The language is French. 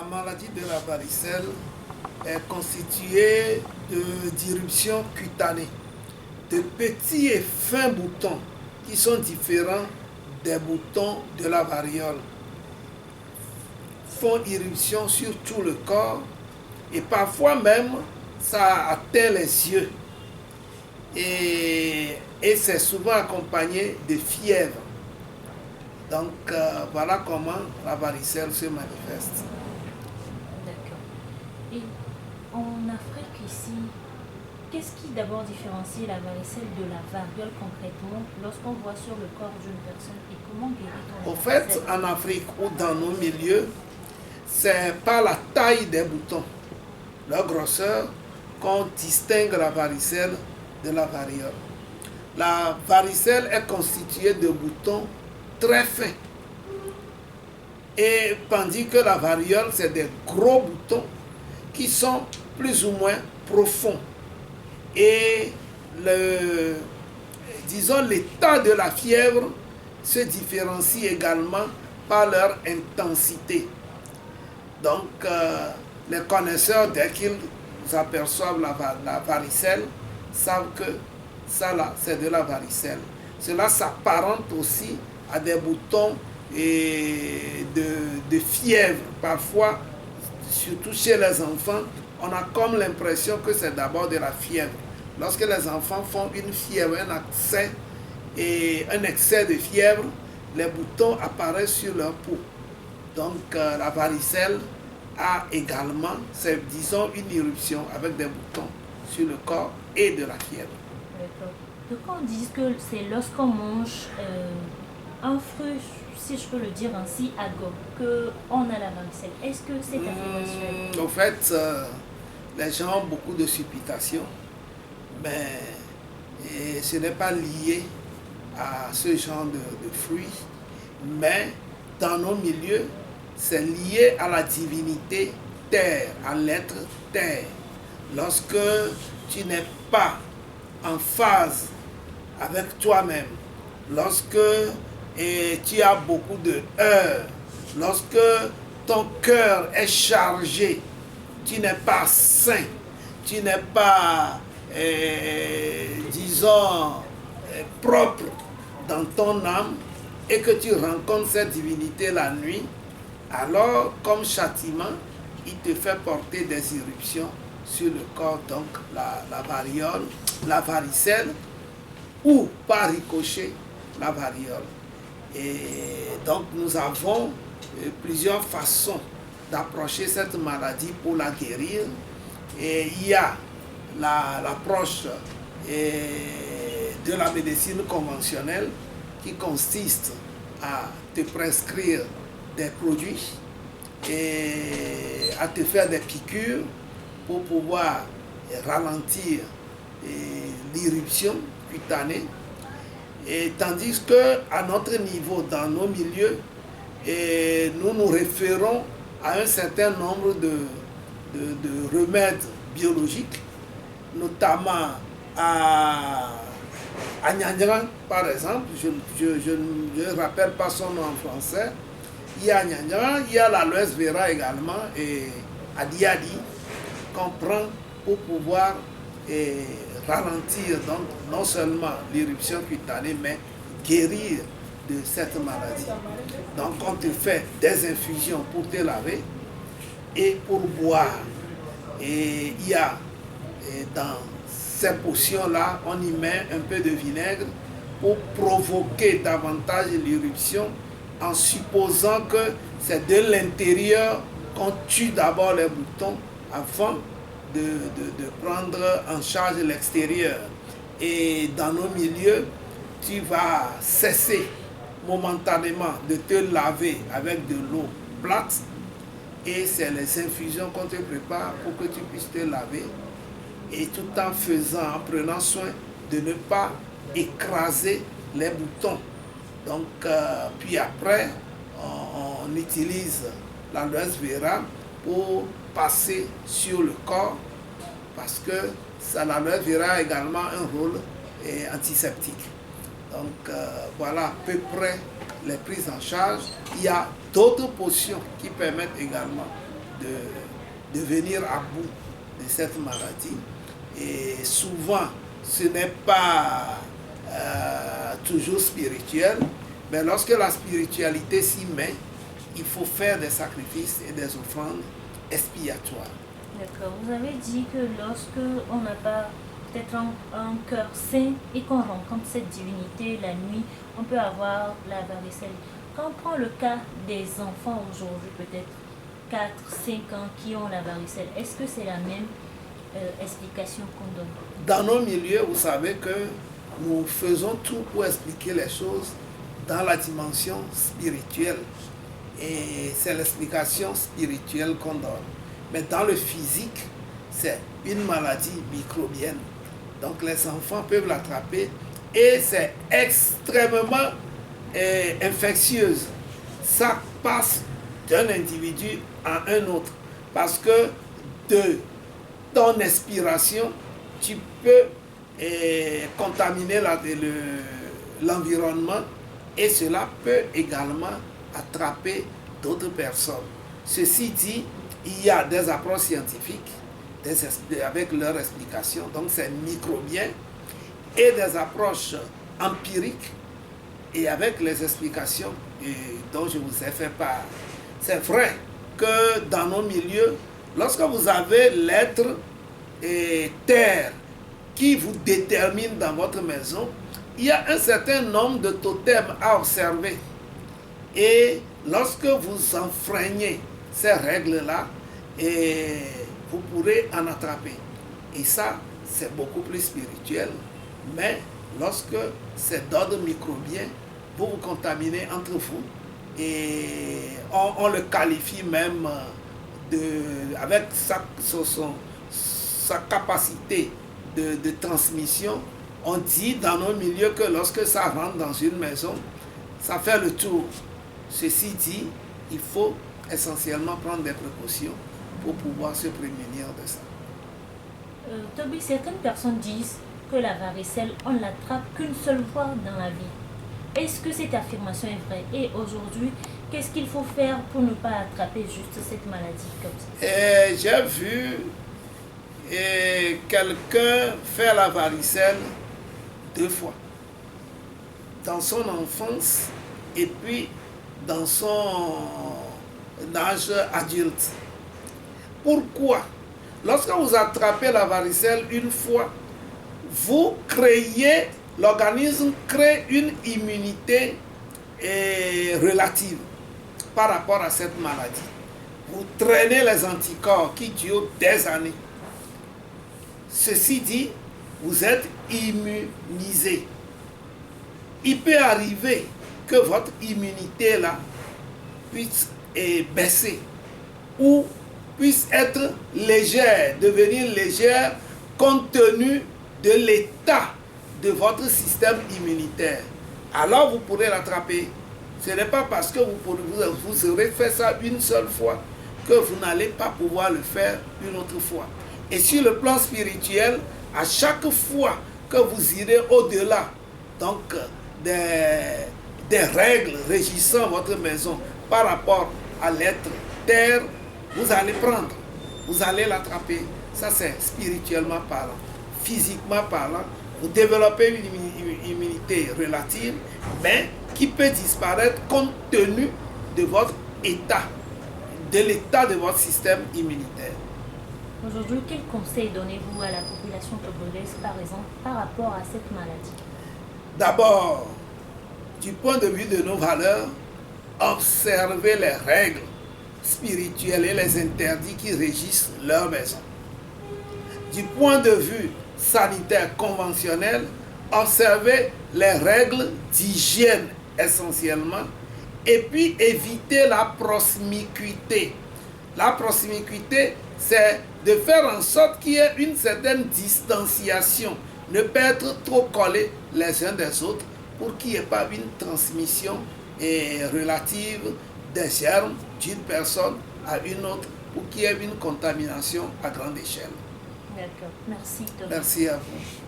maladie de la varicelle est constituée d'irruptions cutanées, de petits et fins boutons qui sont différents des boutons de la variole. Font irruption sur tout le corps et parfois même ça atteint les yeux. Et c'est souvent accompagné de fièvre. Donc voilà comment la varicelle se manifeste. D'accord. Et en Afrique ici, qu'est-ce qui d'abord différencie la varicelle de la variole concrètement lorsqu'on voit sur le corps d'une personne et comment guérit-on la varicelle? Au fait, en Afrique ou dans nos milieux, c'est par la taille des boutons, leur grosseur, qu'on distingue la varicelle de la variole. La varicelle est constituée de boutons très fins. Et tandis que la variole, c'est des gros boutons qui sont plus ou moins profonds. Et disons, l'état de la fièvre se différencie également par leur intensité. Donc, les connaisseurs, dès qu'ils aperçoivent la varicelle, savent que ça là, c'est de la varicelle. Cela s'apparente aussi à des boutons de fièvre. Parfois, surtout chez les enfants, on a comme l'impression que c'est d'abord de la fièvre. Lorsque les enfants font une fièvre, un excès de fièvre, les boutons apparaissent sur leur peau. Donc la varicelle a également, c'est disons une éruption avec des boutons sur le corps et de la fièvre. D'accord. Donc on dit que c'est lorsqu'on mange un fruit, si je peux le dire ainsi, à gomme, qu'on a la varicelle. Est-ce que c'est affirmation? En fait, les gens ont beaucoup de supputation, mais ce n'est pas lié à ce genre de fruits, mais dans nos milieux, c'est lié à la divinité terre, à l'être terre. Lorsque tu n'es pas en phase avec toi-même, lorsque tu as beaucoup de heures, lorsque ton cœur est chargé, tu n'es pas sain, tu n'es pas, disons, propre dans ton âme, et que tu rencontres cette divinité la nuit, alors, comme châtiment, il te fait porter des irruptions sur le corps, donc la variole, la varicelle, ou par ricochet, la variole. Et donc, nous avons plusieurs façons d'approcher cette maladie pour la guérir. Et il y a l'approche de la médecine conventionnelle qui consiste à te prescrire des produits et à te faire des piqûres pour pouvoir ralentir l'irruption cutanée. Et tandis qu'à notre niveau, dans nos milieux, nous nous référons à un certain nombre de remèdes biologiques, notamment à Nyanyran, par exemple. Je ne rappelle pas son nom en français. Il y a Nyanyran, il y a l'aloès vera également, et Adiadi, qu'on prend pour pouvoir ralentir donc non seulement l'irruption cutanée, mais guérir de cette maladie. Donc on te fait des infusions pour te laver et pour boire. Et il y a dans ces potions-là, on y met un peu de vinaigre pour provoquer davantage l'irruption, en supposant que c'est de l'intérieur qu'on tue d'abord les boutons avant de prendre en charge l'extérieur. Et dans nos milieux, tu vas cesser momentanément de te laver avec de l'eau plate, et c'est les infusions qu'on te prépare pour que tu puisses te laver, et tout en prenant soin de ne pas écraser les boutons. Donc, puis après, on utilise l'aloès vera pour passer sur le corps, parce que l'aloès vera a également un rôle antiseptique. Donc, voilà à peu près les prises en charge. Il y a d'autres potions qui permettent également de venir à bout de cette maladie. Et souvent, ce n'est pas toujours spirituel, mais lorsque la spiritualité s'y met, il faut faire des sacrifices et des offrandes expiatoires. D'accord. Vous avez dit que lorsque on n'a pas peut-être un cœur sain et qu'on rencontre cette divinité la nuit, on peut avoir la varicelle. Quand on prend le cas des enfants aujourd'hui, peut-être 4, 5 ans qui ont la varicelle, est-ce que c'est la même explication qu'on donne? Dans nos milieux, vous savez que nous faisons tout pour expliquer les choses dans la dimension spirituelle. Et c'est l'explication spirituelle qu'on donne. Mais dans le physique, c'est une maladie microbienne. Donc les enfants peuvent l'attraper et c'est extrêmement infectieuse. Ça passe d'un individu à un autre. Parce que de ton expiration, tu peux contaminer l'environnement et cela peut également attraper d'autres personnes. Ceci dit, il y a des approches scientifiques avec leur explication, donc c'est microbien, et des approches empiriques et avec les explications dont je vous ai fait part. C'est vrai que dans nos milieux, lorsque vous avez l'être et terre qui vous détermine dans votre maison, il y a un certain nombre de totems à observer. Et lorsque vous enfreignez ces règles-là, vous pourrez en attraper. Et ça, c'est beaucoup plus spirituel. Mais lorsque c'est d'ordre microbien, vous vous contaminez entre vous. Et on le qualifie même avec sa capacité de transmission. On dit dans nos milieux que lorsque ça rentre dans une maison, ça fait le tour. Ceci dit, il faut essentiellement prendre des précautions pour pouvoir se prémunir de ça. Toby, certaines personnes disent que la varicelle, on ne l'attrape qu'une seule fois dans la vie. Est-ce que cette affirmation est vraie? Et aujourd'hui, qu'est-ce qu'il faut faire pour ne pas attraper juste cette maladie comme ça? J'ai vu quelqu'un faire la varicelle 2 fois. Dans son enfance et puis dans son âge adulte. Pourquoi? Lorsque vous attrapez la varicelle une fois, vous créez, l'organisme crée une immunité relative par rapport à cette maladie. Vous traînez les anticorps qui durent des années. Ceci dit, vous êtes immunisé. Il peut arriver que votre immunité là puisse baisser ou puisse être légère, devenir légère compte tenu de l'état de votre système immunitaire. Alors vous pourrez l'attraper. Ce n'est pas parce que vous aurez fait ça une seule fois que vous n'allez pas pouvoir le faire une autre fois. Et sur le plan spirituel, à chaque fois que vous irez au-delà donc des règles régissant votre maison par rapport à l'être terre, vous allez prendre, vous allez l'attraper. Ça c'est spirituellement parlant. Physiquement parlant, vous développez une immunité relative, mais qui peut disparaître compte tenu de votre état, de l'état de votre système immunitaire. Aujourd'hui, quel conseil donnez-vous à la population togolaise, par exemple, par rapport à cette maladie? D'abord, du point de vue de nos valeurs, observez les règles spirituelles et les interdits qui régissent leur maison. Du point de vue sanitaire conventionnel, observez les règles d'hygiène essentiellement et puis évitez la promiscuité. La promiscuité, c'est de faire en sorte qu'il y ait une certaine distanciation, ne pas être trop collés les uns des autres pour qu'il n'y ait pas une transmission relative des germes d'une personne à une autre, pour qu'il y ait une contamination à grande échelle. D'accord, merci Thomas. Merci à vous.